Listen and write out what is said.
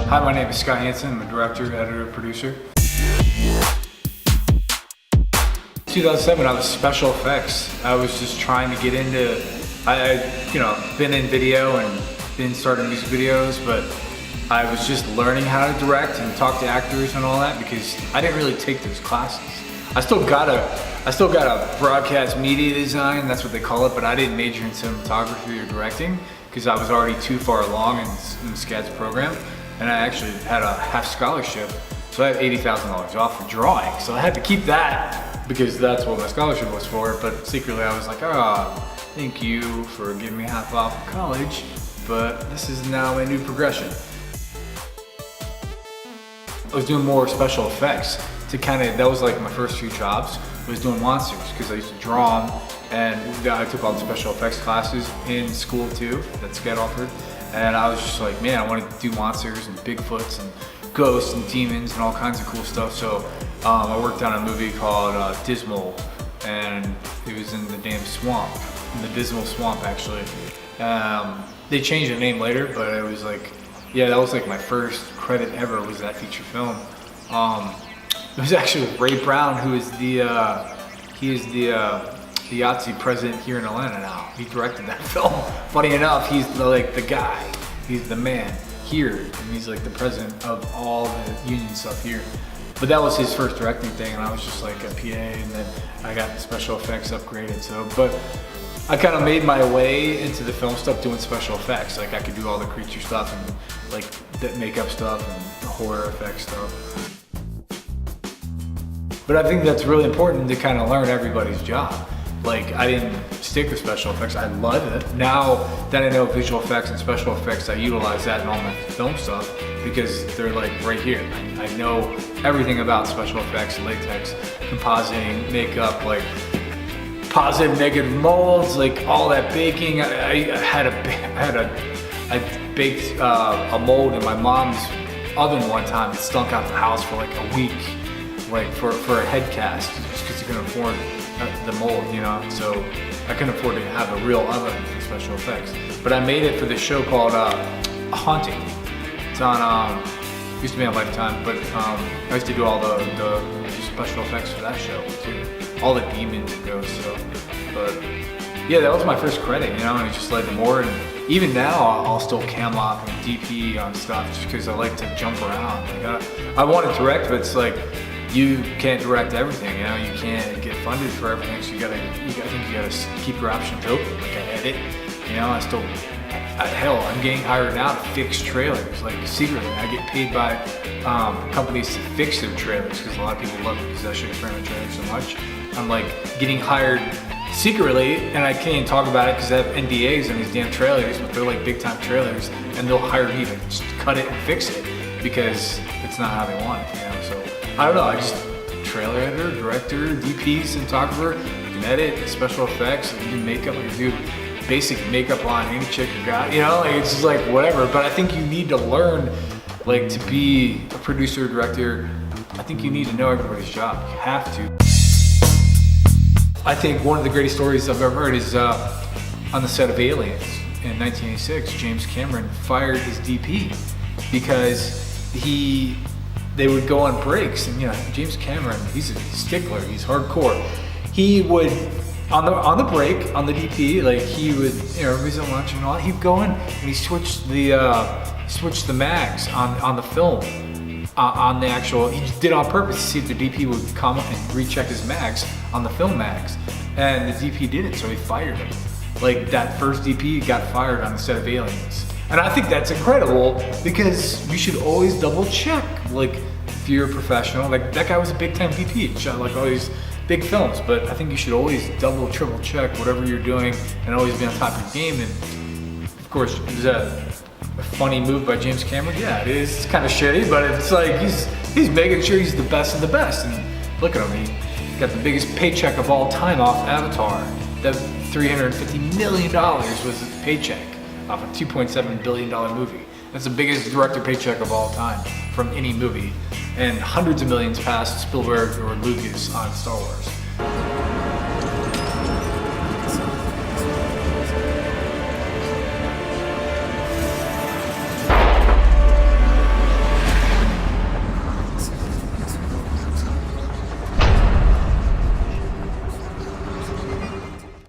Hi, my name is Scott Hansen. I'm a director, editor, producer. 2007, I was special effects. I was just trying to get into, been in video and been starting music videos, but I was just learning how to direct and talk to actors and all that because I didn't really take those classes. I still got a broadcast media design, that's what they call it, but I didn't major in cinematography or directing because I was already too far along in Scott's program, and I actually had a half scholarship, so I had $80,000 off for drawing, so I had to keep that because that's what my scholarship was for, but secretly I was like, thank you for giving me half off of college, but this is now my new progression. I was doing more special effects to that was like my first few jobs. I was doing monsters because I used to draw them, and I took all the special effects classes in school too that Scott offered, and I was just like, man, I wanted to do monsters and Bigfoots and ghosts and demons and all kinds of cool stuff. So I worked on a movie called Dismal, and it was in the damn swamp, in the Dismal Swamp actually. They changed the name later, but it was like, yeah, that was like my first credit ever, was that feature film. It was actually Ray Brown, who is the Yahtzee president here in Atlanta now. He directed that film. Funny enough, he's the guy. He's the man here, and he's like the president of all the union stuff here. But that was his first directing thing, and I was just like a PA, and then I got the special effects upgraded. But I kind of made my way into the film stuff doing special effects. Like I could do all the creature stuff and like the makeup stuff and the horror effects stuff. But I think that's really important to kind of learn everybody's job. Like I didn't stick with special effects, I love it. Now that I know visual effects and special effects, I utilize that in all my film stuff because they're like right here. I know everything about special effects, latex, compositing, makeup, like positive, negative molds, like all that baking. I baked a mold in my mom's oven one time. It stunk out the house for like a week, like for a head cast, just because you couldn't afford the mold, you know. So I couldn't afford to have a real oven for special effects. But I made it for this show called Haunting. It's on, used to be on Lifetime, but I used to do all the special effects for that show too. All the demons and ghosts, so. But yeah, that was my first credit, you know, and it just led to more. And even now, I'll still cam up and DP on stuff just because I like to jump around. Like, I want to direct, but it's like, you can't direct everything, you know, you can't get funded for everything, so I think you gotta keep your options open. Like I edit, you know, hell, I'm getting hired now to fix trailers, like secretly. I get paid by companies to fix their trailers because a lot of people love it because I should frame a trailer so much. I'm like getting hired secretly, and I can't even talk about it because I have NDAs on these damn trailers, but they're like big time trailers, and they'll hire me to just cut it and fix it because it's not how they want it, you know. So I don't know, I just trailer editor, director, DP, cinematographer, you can edit, special effects, you can do makeup, you can do basic makeup on any chick you got, you know, like it's just like whatever. But I think you need to learn, like to be a producer, director, I think you need to know everybody's job, you have to. I think one of the greatest stories I've ever heard is on the set of Aliens in 1986, James Cameron fired his DP because they would go on breaks, and you know, James Cameron, he's a stickler, he's hardcore. He would, on the break, on the DP, like he would, you know, everybody's at lunch and all, he'd go in and he switched the mags on the film, on the actual, he just did it on purpose to see if the DP would come and recheck his mags on the film mags. And the DP did it, so he fired him. Like that first DP got fired on the set of Aliens. And I think that's incredible because you should always double check. Like if you're a professional, like that guy was a big time DP, shot like all these big films, but I think you should always double, triple check whatever you're doing and always be on top of your game. And of course, is that a funny move by James Cameron? Yeah, it is. It's kind of shitty, but it's like he's making sure he's the best of the best. And look at him, he got the biggest paycheck of all time off Avatar. That $350 million was his paycheck off a $2.7 billion movie. That's the biggest director paycheck of all time from any movie. And hundreds of millions past Spielberg or Lucas on Star Wars.